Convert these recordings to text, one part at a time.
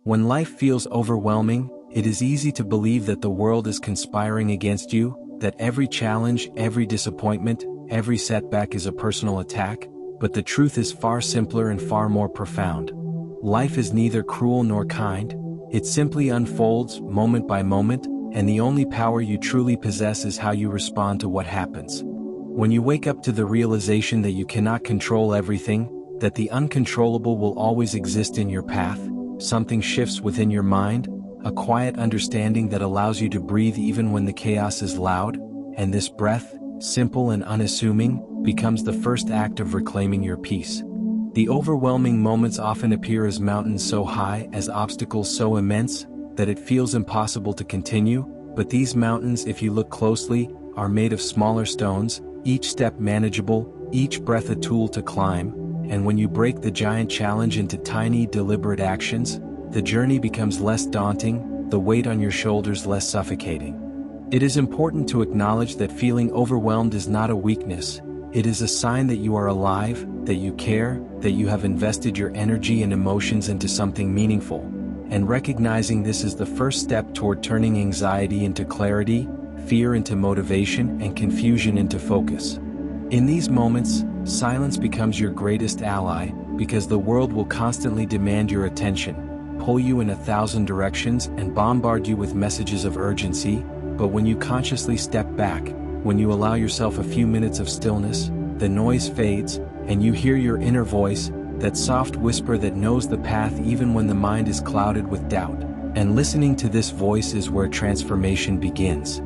When life feels overwhelming, it is easy to believe that the world is conspiring against you, that every challenge, every disappointment, every setback is a personal attack, but the truth is far simpler and far more profound. Life is neither cruel nor kind, it simply unfolds, moment by moment, and the only power you truly possess is how you respond to what happens. When you wake up to the realization that you cannot control everything, that the uncontrollable will always exist in your path, something shifts within your mind, a quiet understanding that allows you to breathe even when the chaos is loud, and this breath, simple and unassuming, becomes the first act of reclaiming your peace. The overwhelming moments often appear as mountains so high, as obstacles so immense, that it feels impossible to continue, but these mountains, if you look closely, are made of smaller stones, each step manageable, each breath a tool to climb, and when you break the giant challenge into tiny, deliberate actions, the journey becomes less daunting, the weight on your shoulders less suffocating. It is important to acknowledge that feeling overwhelmed is not a weakness, it is a sign that you are alive, that you care, that you have invested your energy and emotions into something meaningful, and recognizing this is the first step toward turning anxiety into clarity, fear into motivation, and confusion into focus. In these moments, silence becomes your greatest ally, because the world will constantly demand your attention, pull you in 1,000 directions, and bombard you with messages of urgency, but when you consciously step back, when you allow yourself a few minutes of stillness, the noise fades, and you hear your inner voice, that soft whisper that knows the path even when the mind is clouded with doubt. And listening to this voice is where transformation begins.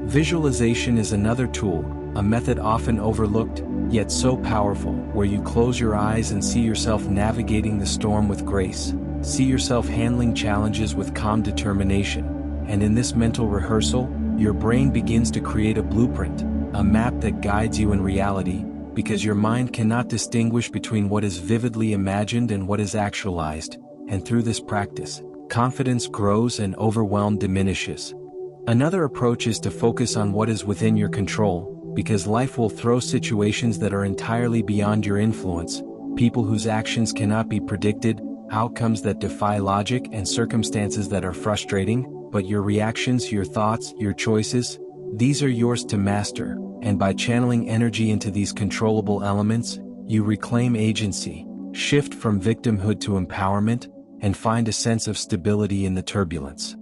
Visualization is another tool, a method often overlooked, yet so powerful, where you close your eyes and see yourself navigating the storm with grace, see yourself handling challenges with calm determination, and in this mental rehearsal, your brain begins to create a blueprint, a map that guides you in reality, because your mind cannot distinguish between what is vividly imagined and what is actualized, and through this practice, confidence grows and overwhelm diminishes. Another approach is to focus on what is within your control, because life will throw situations that are entirely beyond your influence, people whose actions cannot be predicted, outcomes that defy logic, and circumstances that are frustrating, but your reactions, your thoughts, your choices, these are yours to master, and by channeling energy into these controllable elements, you reclaim agency, shift from victimhood to empowerment, and find a sense of stability in the turbulence.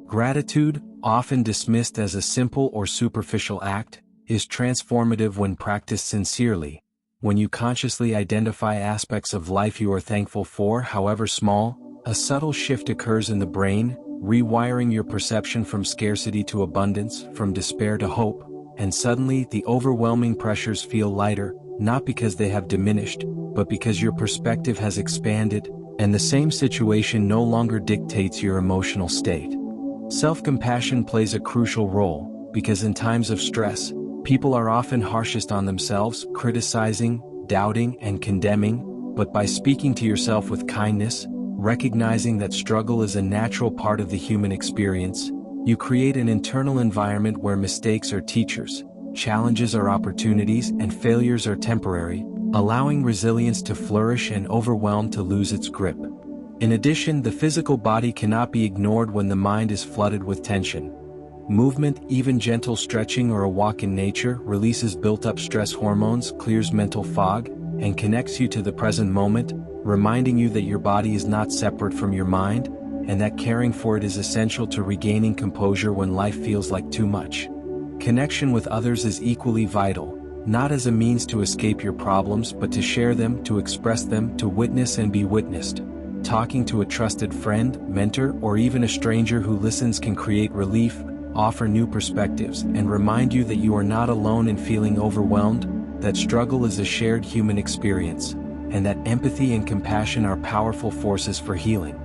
Gratitude, often dismissed as a simple or superficial act, is transformative when practiced sincerely. When you consciously identify aspects of life you are thankful for, however small, a subtle shift occurs in the brain, rewiring your perception from scarcity to abundance, from despair to hope, and suddenly the overwhelming pressures feel lighter, not because they have diminished, but because your perspective has expanded, and the same situation no longer dictates your emotional state. Self-compassion plays a crucial role, because in times of stress, people are often harshest on themselves, criticizing, doubting, and condemning, but by speaking to yourself with kindness, recognizing that struggle is a natural part of the human experience, you create an internal environment where mistakes are teachers, challenges are opportunities, and failures are temporary, allowing resilience to flourish and overwhelm to lose its grip. In addition, the physical body cannot be ignored when the mind is flooded with tension. Movement, even gentle stretching or a walk in nature, releases built-up stress hormones, clears mental fog, and connects you to the present moment, reminding you that your body is not separate from your mind, and that caring for it is essential to regaining composure when life feels like too much. Connection with others is equally vital, not as a means to escape your problems but to share them, to express them, to witness and be witnessed. Talking to a trusted friend, mentor, or even a stranger who listens can create relief, offer new perspectives, and remind you that you are not alone in feeling overwhelmed, that struggle is a shared human experience, and that empathy and compassion are powerful forces for healing.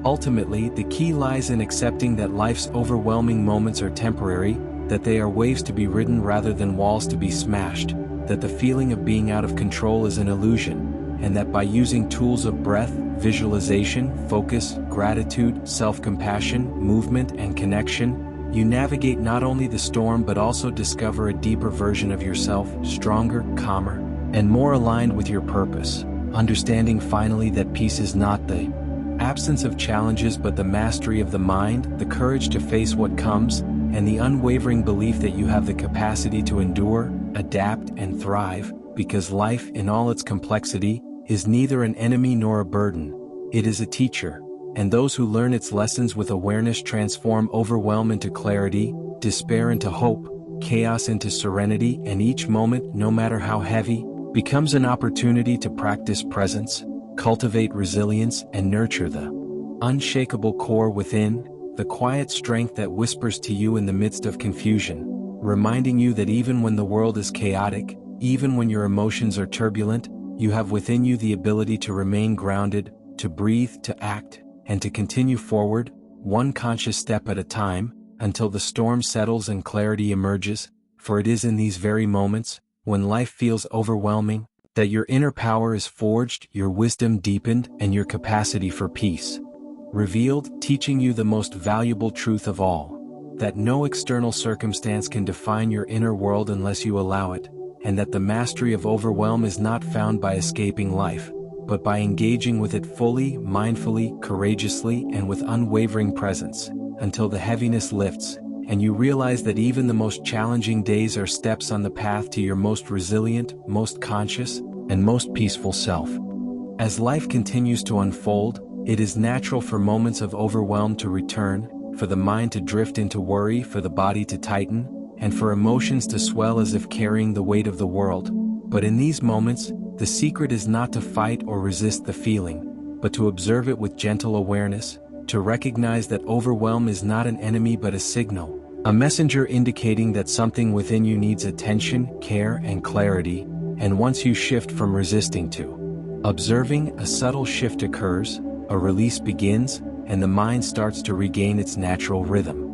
Ultimately, the key lies in accepting that life's overwhelming moments are temporary, that they are waves to be ridden rather than walls to be smashed, that the feeling of being out of control is an illusion, and that by using tools of breath, visualization, focus, gratitude, self-compassion, movement, and connection, you navigate not only the storm but also discover a deeper version of yourself, stronger, calmer, and more aligned with your purpose, understanding finally that peace is not the Absence of challenges but the mastery of the mind, the courage to face what comes, and the unwavering belief that you have the capacity to endure, adapt, and thrive, because life, in all its complexity, is neither an enemy nor a burden. It is a teacher, and those who learn its lessons with awareness transform overwhelm into clarity, despair into hope, chaos into serenity, and each moment, no matter how heavy, becomes an opportunity to practice presence, cultivate resilience, and nurture the unshakable core within, the quiet strength that whispers to you in the midst of confusion, reminding you that even when the world is chaotic, even when your emotions are turbulent, you have within you the ability to remain grounded, to breathe, to act, and to continue forward, one conscious step at a time, until the storm settles and clarity emerges, for it is in these very moments, when life feels overwhelming, that your inner power is forged, your wisdom deepened, and your capacity for peace revealed, teaching you the most valuable truth of all, that no external circumstance can define your inner world unless you allow it, and that the mastery of overwhelm is not found by escaping life, but by engaging with it fully, mindfully, courageously, and with unwavering presence, until the heaviness lifts, and you realize that even the most challenging days are steps on the path to your most resilient, most conscious, and most peaceful self. As life continues to unfold, it is natural for moments of overwhelm to return, for the mind to drift into worry, for the body to tighten, and for emotions to swell as if carrying the weight of the world. But in these moments, the secret is not to fight or resist the feeling, but to observe it with gentle awareness, to recognize that overwhelm is not an enemy but a signal, a messenger indicating that something within you needs attention, care, and clarity, and once you shift from resisting to observing, a subtle shift occurs, a release begins, and the mind starts to regain its natural rhythm.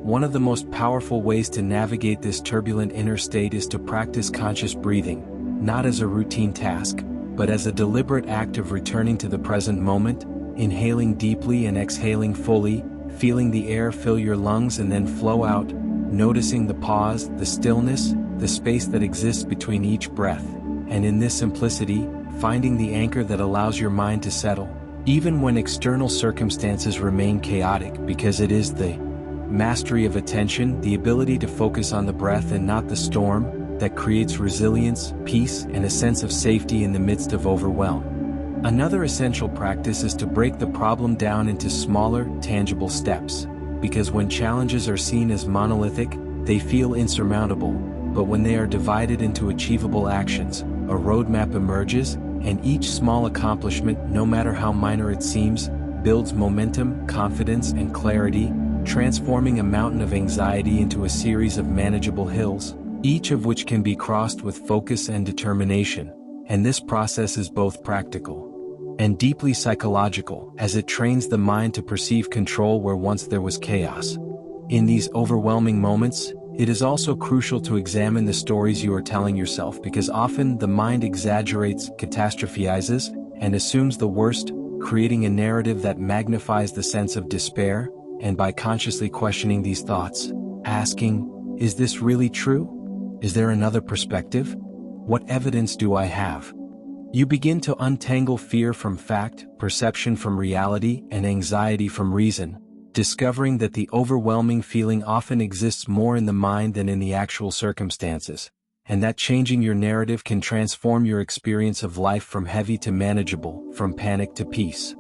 One of the most powerful ways to navigate this turbulent inner state is to practice conscious breathing, not as a routine task, but as a deliberate act of returning to the present moment, inhaling deeply and exhaling fully, feeling the air fill your lungs and then flow out, noticing the pause, the stillness, the space that exists between each breath, and in this simplicity, finding the anchor that allows your mind to settle, even when external circumstances remain chaotic, because it is the mastery of attention, the ability to focus on the breath and not the storm, that creates resilience, peace, and a sense of safety in the midst of overwhelm. Another essential practice is to break the problem down into smaller, tangible steps, because when challenges are seen as monolithic, they feel insurmountable, but when they are divided into achievable actions, a roadmap emerges, and each small accomplishment, no matter how minor it seems, builds momentum, confidence, and clarity, transforming a mountain of anxiety into a series of manageable hills, each of which can be crossed with focus and determination. And this process is both practical and deeply psychological, as it trains the mind to perceive control where once there was chaos. In these overwhelming moments, it is also crucial to examine the stories you are telling yourself, because often the mind exaggerates, catastrophizes, and assumes the worst, creating a narrative that magnifies the sense of despair. And by consciously questioning these thoughts, asking, is this really true? Is there another perspective? What evidence do I have? You begin to untangle fear from fact, perception from reality, and anxiety from reason, discovering that the overwhelming feeling often exists more in the mind than in the actual circumstances, and that changing your narrative can transform your experience of life from heavy to manageable, from panic to peace.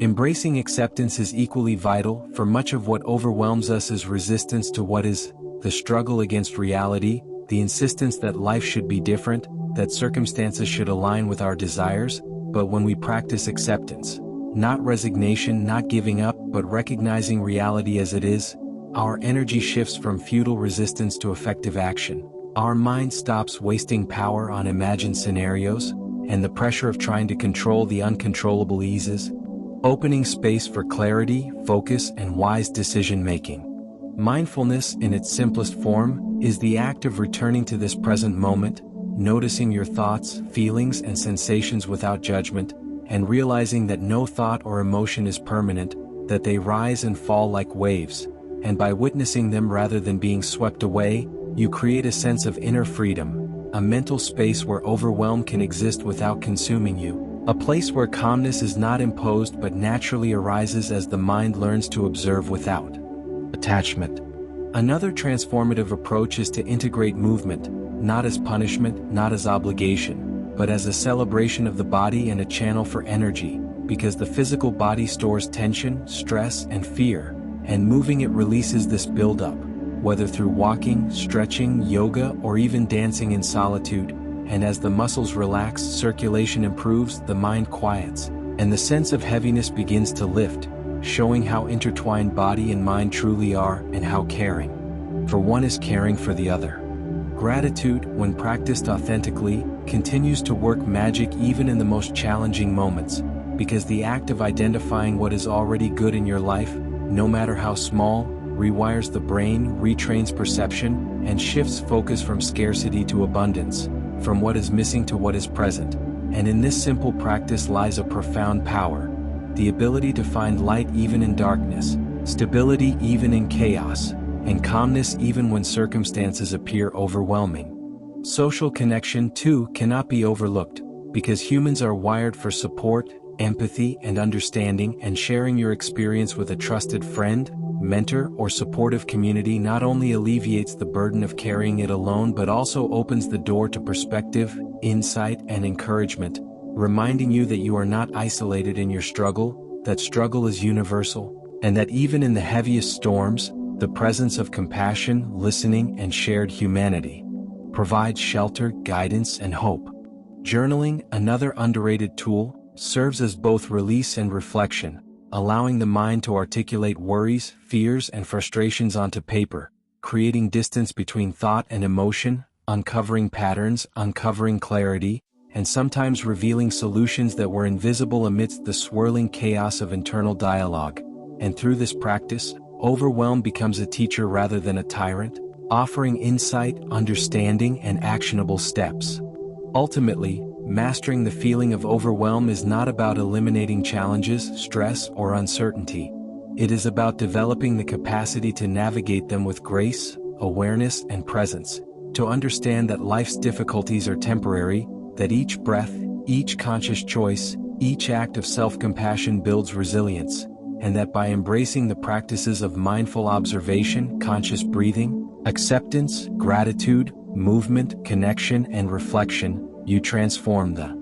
Embracing acceptance is equally vital, for much of what overwhelms us is resistance to what is, the struggle against reality, the insistence that life should be different, that circumstances should align with our desires. But when we practice acceptance, not resignation, not giving up, but recognizing reality as it is, our energy shifts from futile resistance to effective action. Our mind stops wasting power on imagined scenarios, and the pressure of trying to control the uncontrollable eases, opening space for clarity, focus, and wise decision-making. Mindfulness, in its simplest form, is the act of returning to this present moment, noticing your thoughts, feelings, and sensations without judgment, and realizing that no thought or emotion is permanent, that they rise and fall like waves, and by witnessing them rather than being swept away, you create a sense of inner freedom, a mental space where overwhelm can exist without consuming you, A place where calmness is not imposed but naturally arises as the mind learns to observe without attachment. Another transformative approach is to integrate movement, not as punishment, not as obligation, but as a celebration of the body and a channel for energy, because the physical body stores tension, stress, and fear, and moving it releases this buildup, whether through walking, stretching, yoga, or even dancing in solitude, and as the muscles relax, circulation improves, the mind quiets, and the sense of heaviness begins to lift, showing how intertwined body and mind truly are and how caring for one is caring for the other. Gratitude, when practiced authentically, continues to work magic even in the most challenging moments, because the act of identifying what is already good in your life, no matter how small, rewires the brain, retrains perception, and shifts focus from scarcity to abundance, from what is missing to what is present. And in this simple practice lies a profound power, the ability to find light even in darkness, stability even in chaos, and calmness even when circumstances appear overwhelming. Social connection, too, cannot be overlooked, because humans are wired for support, empathy, and understanding, and sharing your experience with a trusted friend, mentor, or supportive community not only alleviates the burden of carrying it alone but also opens the door to perspective, insight, and encouragement, reminding you that you are not isolated in your struggle, that struggle is universal, and that even in the heaviest storms, the presence of compassion, listening, and shared humanity provides shelter, guidance, and hope. Journaling, another underrated tool, serves as both release and reflection, allowing the mind to articulate worries, fears, and frustrations onto paper, creating distance between thought and emotion, uncovering patterns, uncovering clarity, and sometimes revealing solutions that were invisible amidst the swirling chaos of internal dialogue. And through this practice, Overwhelm becomes a teacher rather than a tyrant, offering insight, understanding, and actionable steps. Ultimately, mastering the feeling of overwhelm is not about eliminating challenges, stress, or uncertainty. It is about developing the capacity to navigate them with grace, awareness, and presence, to understand that life's difficulties are temporary, that each breath, each conscious choice, each act of self-compassion builds resilience, and that by embracing the practices of mindful observation, conscious breathing, acceptance, gratitude, movement, connection, and reflection, you transform the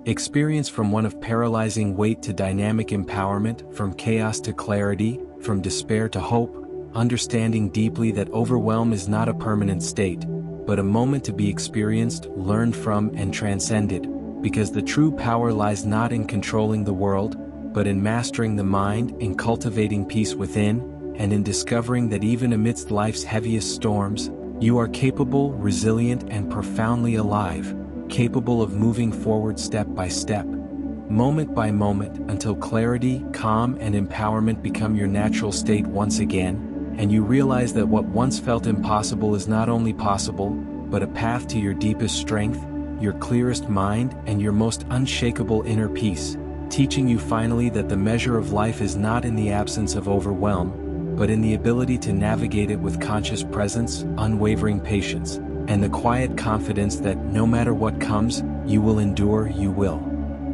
experience from one of paralyzing weight to dynamic empowerment, from chaos to clarity, from despair to hope, understanding deeply that overwhelm is not a permanent state, but a moment to be experienced, learned from, and transcended, because the true power lies not in controlling the world, but in mastering the mind, in cultivating peace within, and in discovering that even amidst life's heaviest storms, you are capable, resilient, and profoundly alive, capable of moving forward step by step, moment by moment, until clarity, calm, and empowerment become your natural state once again, and you realize that what once felt impossible is not only possible, but a path to your deepest strength, your clearest mind, and your most unshakable inner peace, teaching you finally that the measure of life is not in the absence of overwhelm, but in the ability to navigate it with conscious presence, unwavering patience, and the quiet confidence that no matter what comes, you will endure, you will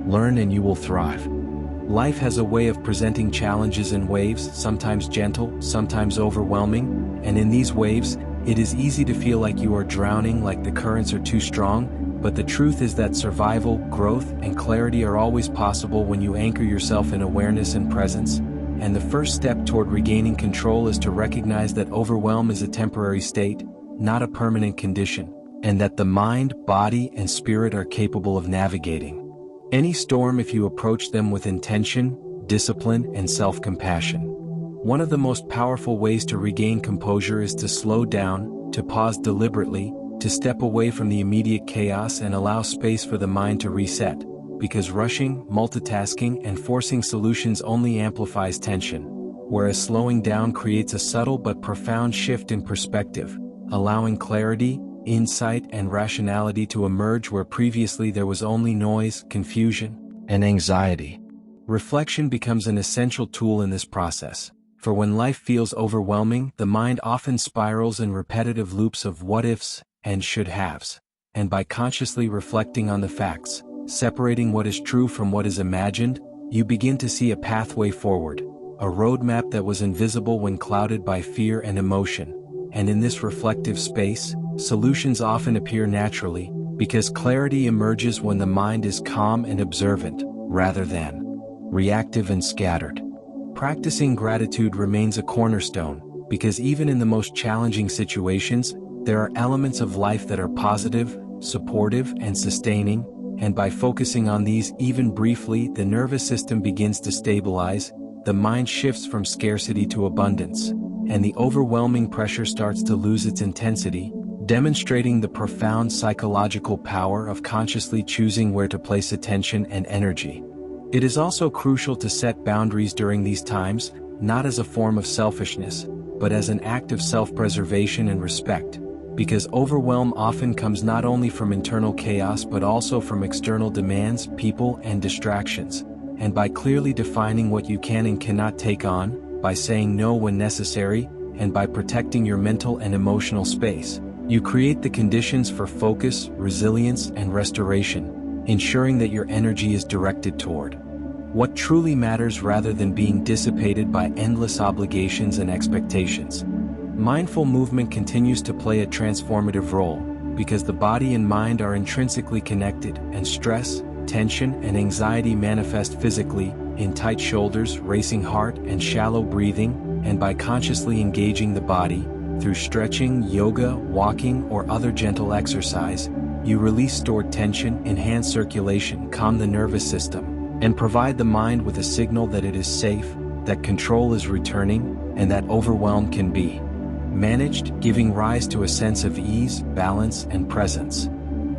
learn, and you will thrive. Life has a way of presenting challenges in waves, sometimes gentle, sometimes overwhelming, and in these waves, it is easy to feel like you are drowning, like the currents are too strong, but the truth is that survival, growth, and clarity are always possible when you anchor yourself in awareness and presence. And the first step toward regaining control is to recognize that overwhelm is a temporary state, not a permanent condition, and that the mind, body, and spirit are capable of navigating any storm if you approach them with intention, discipline, and self-compassion. One of the most powerful ways to regain composure is to slow down, to pause deliberately, to step away from the immediate chaos and allow space for the mind to reset, because rushing, multitasking, and forcing solutions only amplifies tension, whereas slowing down creates a subtle but profound shift in perspective, allowing clarity, insight, and rationality to emerge where previously there was only noise, confusion, and anxiety. Reflection becomes an essential tool in this process, for when life feels overwhelming, the mind often spirals in repetitive loops of what-ifs and should-haves, and by consciously reflecting on the facts, separating what is true from what is imagined, you begin to see a pathway forward, a roadmap that was invisible when clouded by fear and emotion. And in this reflective space, solutions often appear naturally, because clarity emerges when the mind is calm and observant, rather than reactive and scattered. Practicing gratitude remains a cornerstone, because even in the most challenging situations, there are elements of life that are positive, supportive, and sustaining, and by focusing on these even briefly, the nervous system begins to stabilize, the mind shifts from scarcity to abundance, and the overwhelming pressure starts to lose its intensity, demonstrating the profound psychological power of consciously choosing where to place attention and energy. It is also crucial to set boundaries during these times, not as a form of selfishness, but as an act of self-preservation and respect, because overwhelm often comes not only from internal chaos but also from external demands, people, and distractions. And by clearly defining what you can and cannot take on, by saying no when necessary, and by protecting your mental and emotional space, you create the conditions for focus, resilience, and restoration, ensuring that your energy is directed toward what truly matters rather than being dissipated by endless obligations and expectations. Mindful movement continues to play a transformative role, because the body and mind are intrinsically connected, and stress, tension, and anxiety manifest physically, in tight shoulders, racing heart, and shallow breathing, and by consciously engaging the body, through stretching, yoga, walking, or other gentle exercise, you release stored tension, enhance circulation, calm the nervous system, and provide the mind with a signal that it is safe, that control is returning, and that overwhelm can be managed, giving rise to a sense of ease, balance, and presence.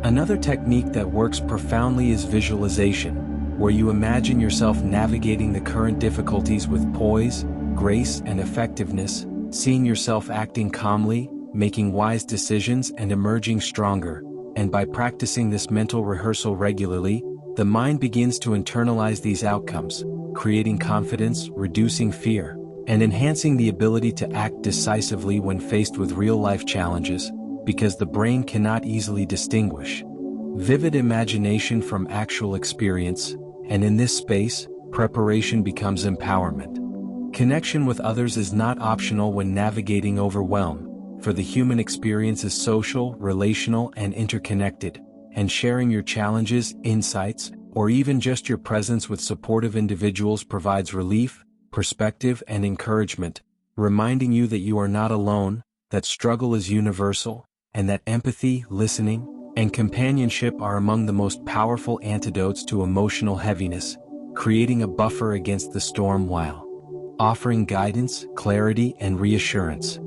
Another technique that works profoundly is visualization, where you imagine yourself navigating the current difficulties with poise, grace, and effectiveness, seeing yourself acting calmly, making wise decisions, and emerging stronger. And by practicing this mental rehearsal regularly, the mind begins to internalize these outcomes, creating confidence, reducing fear, and enhancing the ability to act decisively when faced with real-life challenges, because the brain cannot easily distinguish vivid imagination from actual experience, and in this space, preparation becomes empowerment. Connection with others is not optional when navigating overwhelm, for the human experience is social, relational, and interconnected, and sharing your challenges, insights, or even just your presence with supportive individuals provides relief, perspective, and encouragement, reminding you that you are not alone, that struggle is universal, and that empathy, listening, and companionship are among the most powerful antidotes to emotional heaviness, creating a buffer against the storm while offering guidance, clarity, and reassurance.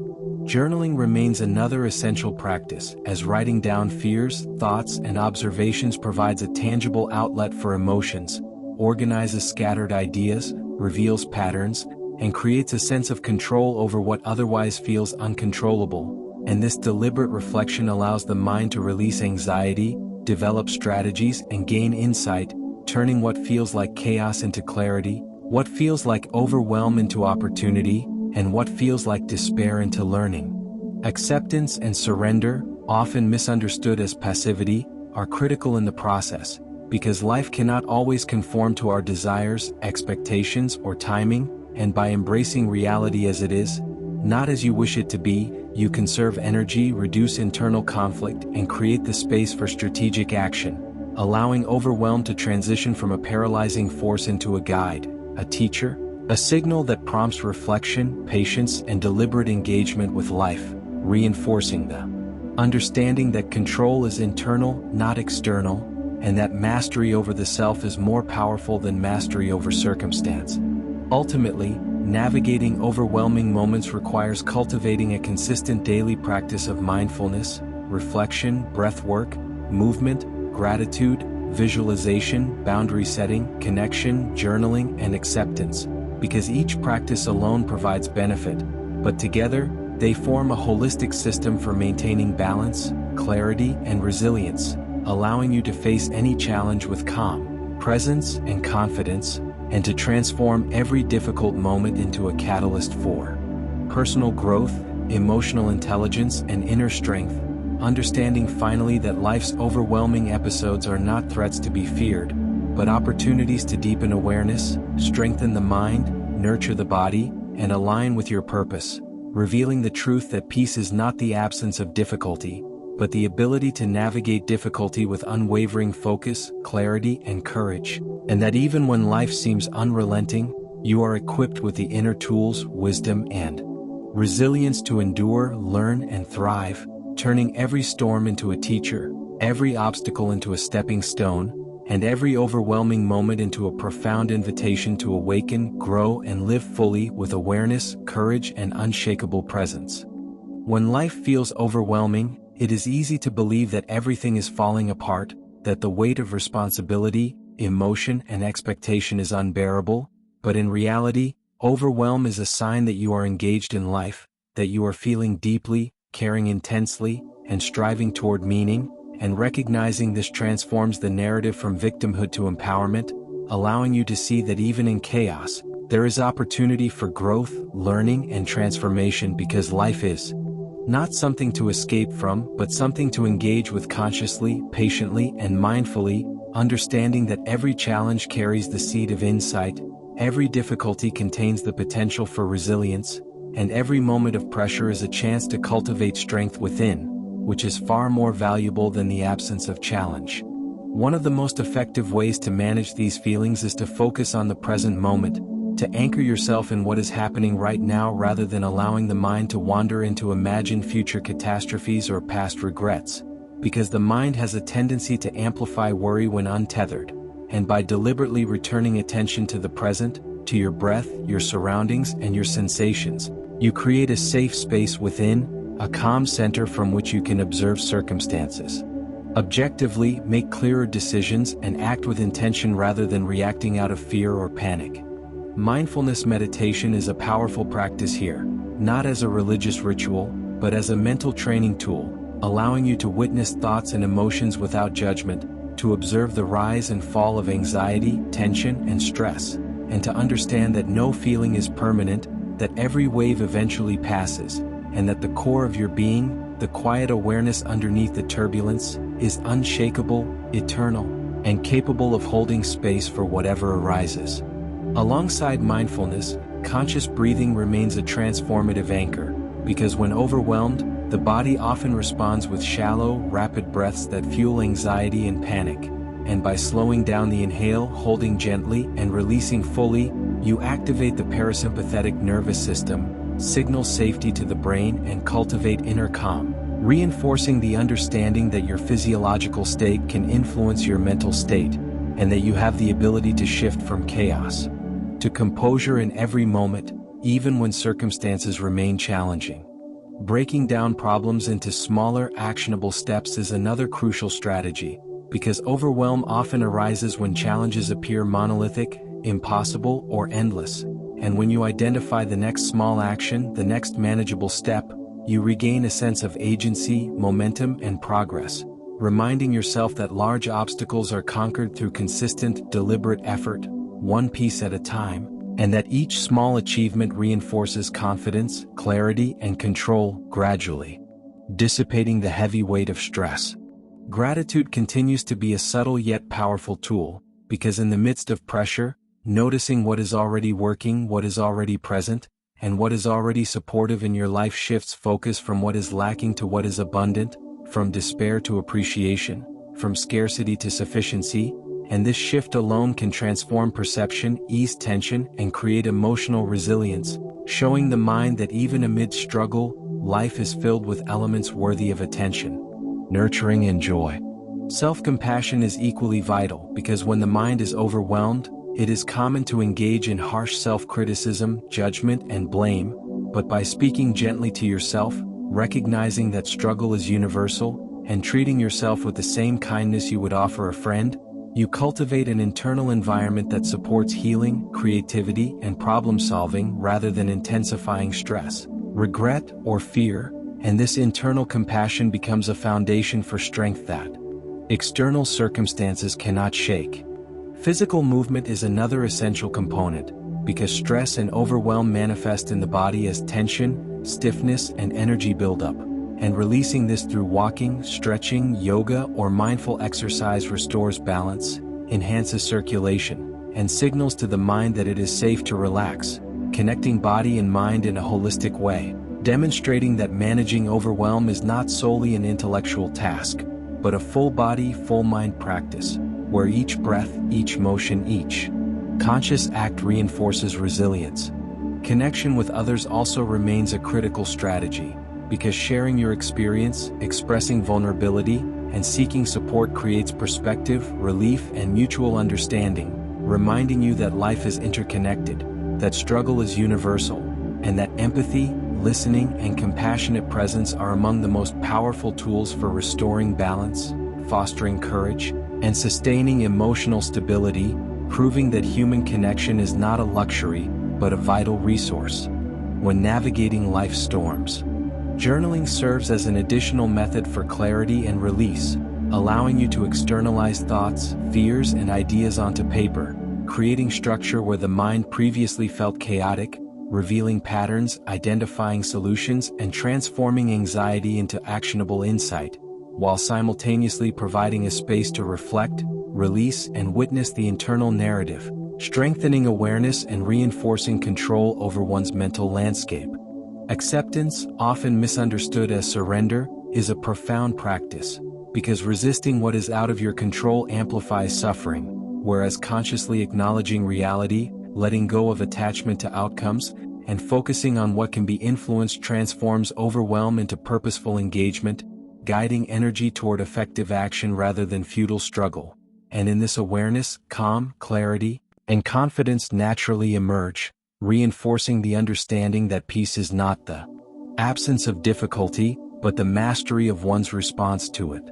Journaling remains another essential practice, as writing down fears, thoughts, and observations provides a tangible outlet for emotions, organizes scattered ideas, reveals patterns, and creates a sense of control over what otherwise feels uncontrollable. And this deliberate reflection allows the mind to release anxiety, develop strategies, and gain insight, turning what feels like chaos into clarity, what feels like overwhelm into opportunity, and what feels like despair into learning. Acceptance and surrender, often misunderstood as passivity, are critical in the process, because life cannot always conform to our desires, expectations, or timing, and by embracing reality as it is, not as you wish it to be, you conserve energy, reduce internal conflict, and create the space for strategic action, allowing overwhelm to transition from a paralyzing force into a guide, a teacher, a signal that prompts reflection, patience, and deliberate engagement with life, reinforcing the understanding that control is internal, not external, and that mastery over the self is more powerful than mastery over circumstance. Ultimately, navigating overwhelming moments requires cultivating a consistent daily practice of mindfulness, reflection, breath work, movement, gratitude, visualization, boundary setting, connection, journaling, and acceptance, because each practice alone provides benefit, but together, they form a holistic system for maintaining balance, clarity, and resilience, allowing you to face any challenge with calm, presence, and confidence, and to transform every difficult moment into a catalyst for personal growth, emotional intelligence, and inner strength. understanding finally that life's overwhelming episodes are not threats to be feared, but opportunities to deepen awareness, strengthen the mind, nurture the body, and align with your purpose, revealing the truth that peace is not the absence of difficulty, but the ability to navigate difficulty with unwavering focus, clarity, and courage, and that even when life seems unrelenting, you are equipped with the inner tools, wisdom, and resilience to endure, learn, and thrive, turning every storm into a teacher, every obstacle into a stepping stone, and every overwhelming moment into a profound invitation to awaken, grow, and live fully with awareness, courage, and unshakable presence. When life feels overwhelming, it is easy to believe that everything is falling apart, that the weight of responsibility, emotion, and expectation is unbearable, but in reality, overwhelm is a sign that you are engaged in life, that you are feeling deeply, caring intensely, and striving toward meaning, and recognizing this transforms the narrative from victimhood to empowerment, allowing you to see that even in chaos, there is opportunity for growth, learning, and transformation because life is not something to escape from, but something to engage with consciously, patiently, and mindfully, understanding that every challenge carries the seed of insight, every difficulty contains the potential for resilience, and every moment of pressure is a chance to cultivate strength within, which is far more valuable than the absence of challenge. One of the most effective ways to manage these feelings is to focus on the present moment, to anchor yourself in what is happening right now rather than allowing the mind to wander into imagined future catastrophes or past regrets, because the mind has a tendency to amplify worry when untethered, and by deliberately returning attention to the present, to your breath, your surroundings, and your sensations, you create a safe space within, a calm center from which you can observe circumstances objectively, make clearer decisions, and act with intention rather than reacting out of fear or panic. Mindfulness meditation is a powerful practice here, not as a religious ritual, but as a mental training tool, allowing you to witness thoughts and emotions without judgment, to observe the rise and fall of anxiety, tension, and stress, and to understand that no feeling is permanent, that every wave eventually passes, and that the core of your being, the quiet awareness underneath the turbulence, is unshakable, eternal, and capable of holding space for whatever arises. Alongside mindfulness, conscious breathing remains a transformative anchor, because when overwhelmed, the body often responds with shallow, rapid breaths that fuel anxiety and panic, and by slowing down the inhale, holding gently, and releasing fully, you activate the parasympathetic nervous system, signal safety to the brain, and cultivate inner calm, reinforcing the understanding that your physiological state can influence your mental state, and that you have the ability to shift from chaos to composure in every moment, even when circumstances remain challenging. Breaking down problems into smaller, actionable steps is another crucial strategy, because overwhelm often arises when challenges appear monolithic, impossible, or endless, and when you identify the next small action, the next manageable step, you regain a sense of agency, momentum, and progress, reminding yourself that large obstacles are conquered through consistent, deliberate effort, one piece at a time, and that each small achievement reinforces confidence, clarity, and control gradually, dissipating the heavy weight of stress. Gratitude continues to be a subtle yet powerful tool, because in the midst of pressure, noticing what is already working, what is already present, and what is already supportive in your life shifts focus from what is lacking to what is abundant, from despair to appreciation, from scarcity to sufficiency, and this shift alone can transform perception, ease tension, and create emotional resilience, showing the mind that even amid struggle, life is filled with elements worthy of attention, nurturing, and joy. Self-compassion is equally vital, because when the mind is overwhelmed, it is common to engage in harsh self-criticism, judgment, and blame, but by speaking gently to yourself, recognizing that struggle is universal, and treating yourself with the same kindness you would offer a friend, you cultivate an internal environment that supports healing, creativity, and problem-solving rather than intensifying stress, regret, or fear, and this internal compassion becomes a foundation for strength that external circumstances cannot shake. Physical movement is another essential component, because stress and overwhelm manifest in the body as tension, stiffness, and energy buildup. and releasing this through walking, stretching, yoga, or mindful exercise restores balance, enhances circulation, and signals to the mind that it is safe to relax, connecting body and mind in a holistic way, demonstrating that managing overwhelm is not solely an intellectual task, but a full-body, full-mind practice, where each breath, each motion, each conscious act reinforces resilience. Connection with others also remains a critical strategy, because sharing your experience, expressing vulnerability, and seeking support creates perspective, relief, and mutual understanding, reminding you that life is interconnected, that struggle is universal, and that empathy, listening, and compassionate presence are among the most powerful tools for restoring balance, fostering courage, and sustaining emotional stability, proving that human connection is not a luxury, but a vital resource. When navigating life's storms, journaling serves as an additional method for clarity and release, allowing you to externalize thoughts, fears, and ideas onto paper, creating structure where the mind previously felt chaotic, revealing patterns, identifying solutions, and transforming anxiety into actionable insight, while simultaneously providing a space to reflect, release, and witness the internal narrative, strengthening awareness and reinforcing control over one's mental landscape. Acceptance, often misunderstood as surrender, is a profound practice, because resisting what is out of your control amplifies suffering, whereas consciously acknowledging reality, letting go of attachment to outcomes, and focusing on what can be influenced transforms overwhelm into purposeful engagement, guiding energy toward effective action rather than futile struggle. And in this awareness, calm, clarity, and confidence naturally emerge, reinforcing the understanding that peace is not the absence of difficulty, but the mastery of one's response to it.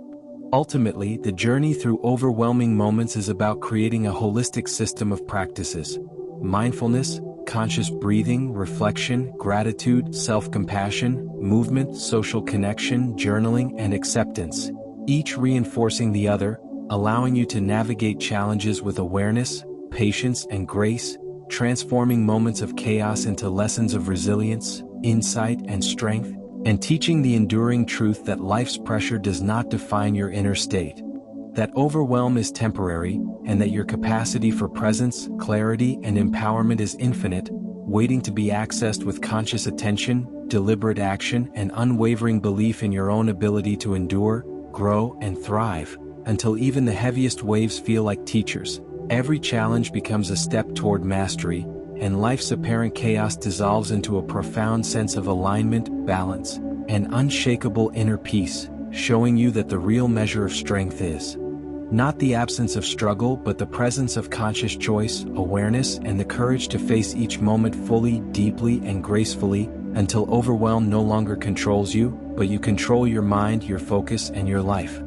Ultimately, the journey through overwhelming moments is about creating a holistic system of practices: mindfulness, conscious breathing, reflection, gratitude, self-compassion, movement, social connection, journaling, and acceptance, each reinforcing the other, allowing you to navigate challenges with awareness, patience, and grace, transforming moments of chaos into lessons of resilience, insight, and strength, and teaching the enduring truth that life's pressure does not define your inner state, that overwhelm is temporary, and that your capacity for presence, clarity, and empowerment is infinite, waiting to be accessed with conscious attention, deliberate action, and unwavering belief in your own ability to endure, grow, and thrive, until even the heaviest waves feel like teachers. Every challenge becomes a step toward mastery, and life's apparent chaos dissolves into a profound sense of alignment, balance, and unshakable inner peace, showing you that the real measure of strength is not the absence of struggle, but the presence of conscious choice, awareness, and the courage to face each moment fully, deeply, and gracefully, until overwhelm no longer controls you, but you control your mind, your focus, and your life.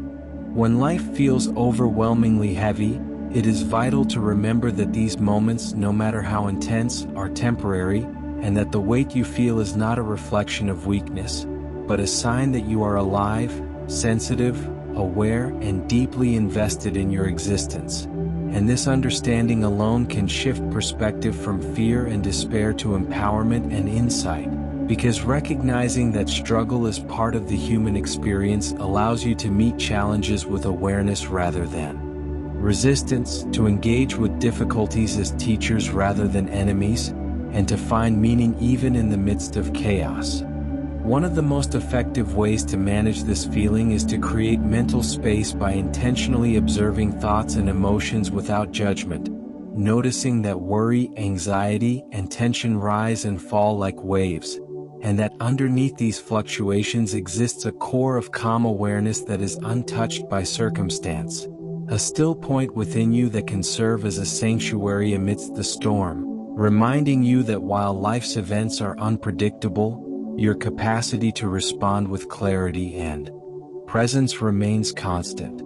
When life feels overwhelmingly heavy, it is vital to remember that these moments, no matter how intense, are temporary, and that the weight you feel is not a reflection of weakness, but a sign that you are alive, sensitive, aware, and deeply invested in your existence. And this understanding alone can shift perspective from fear and despair to empowerment and insight, because recognizing that struggle is part of the human experience allows you to meet challenges with awareness rather than resistance, to engage with difficulties as teachers rather than enemies, and to find meaning even in the midst of chaos. One of the most effective ways to manage this feeling is to create mental space by intentionally observing thoughts and emotions without judgment, noticing that worry, anxiety, and tension rise and fall like waves, and that underneath these fluctuations exists a core of calm awareness that is untouched by circumstance. A still point within you that can serve as a sanctuary amidst the storm, reminding you that while life's events are unpredictable, your capacity to respond with clarity and presence remains constant.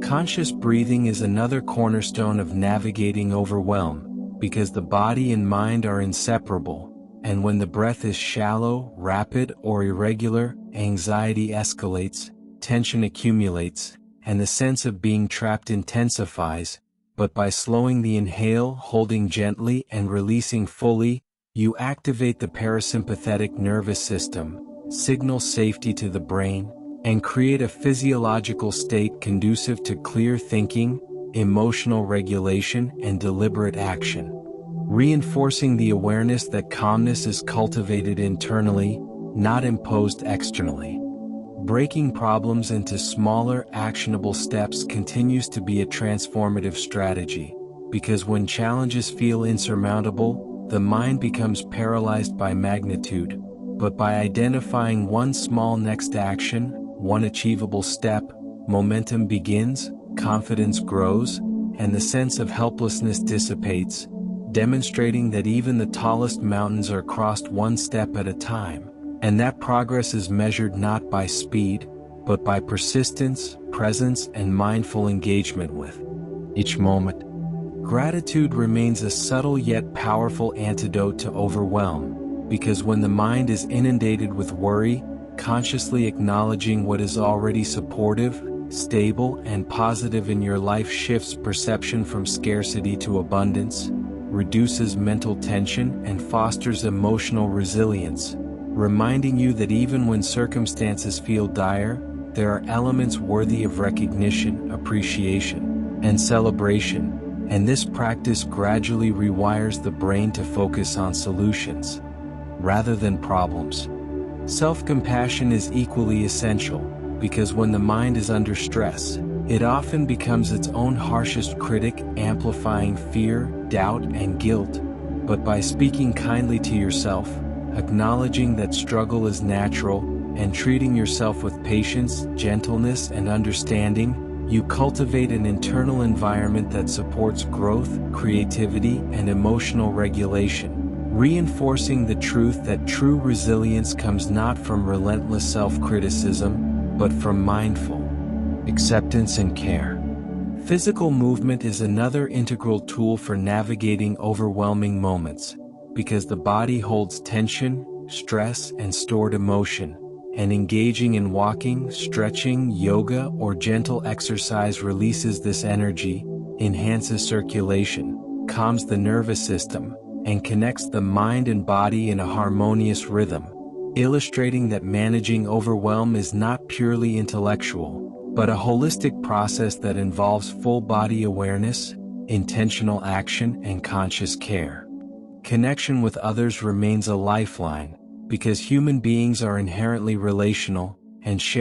Conscious breathing is another cornerstone of navigating overwhelm, because the body and mind are inseparable, and when the breath is shallow, rapid, or irregular, anxiety escalates, tension accumulates, and the sense of being trapped intensifies. But by slowing the inhale, holding gently, and releasing fully, you activate the parasympathetic nervous system, signal safety to the brain, and create a physiological state conducive to clear thinking, emotional regulation, and deliberate action. Reinforcing the awareness that calmness is cultivated internally, not imposed externally. Breaking problems into smaller, actionable steps continues to be a transformative strategy, because when challenges feel insurmountable, the mind becomes paralyzed by magnitude, but by identifying one small next action, one achievable step, momentum begins, confidence grows, and the sense of helplessness dissipates, demonstrating that even the tallest mountains are crossed one step at a time, and that progress is measured not by speed, but by persistence, presence, and mindful engagement with each moment. Gratitude remains a subtle yet powerful antidote to overwhelm, because when the mind is inundated with worry, consciously acknowledging what is already supportive, stable, and positive in your life shifts perception from scarcity to abundance, reduces mental tension, and fosters emotional resilience, reminding you that even when circumstances feel dire, there are elements worthy of recognition, appreciation, and celebration, and this practice gradually rewires the brain to focus on solutions, rather than problems. Self-compassion is equally essential, because when the mind is under stress, it often becomes its own harshest critic, amplifying fear, doubt, and guilt. But by speaking kindly to yourself, acknowledging that struggle is natural, and treating yourself with patience, gentleness, and understanding, you cultivate an internal environment that supports growth, creativity, and emotional regulation, reinforcing the truth that true resilience comes not from relentless self-criticism, but from mindful acceptance and care. Physical movement is another integral tool for navigating overwhelming moments, because the body holds tension, stress, and stored emotion, and engaging in walking, stretching, yoga, or gentle exercise releases this energy, enhances circulation, calms the nervous system, and connects the mind and body in a harmonious rhythm, illustrating that managing overwhelm is not purely intellectual, but a holistic process that involves full-body awareness, intentional action, and conscious care. Connection with others remains a lifeline, because human beings are inherently relational, and sharing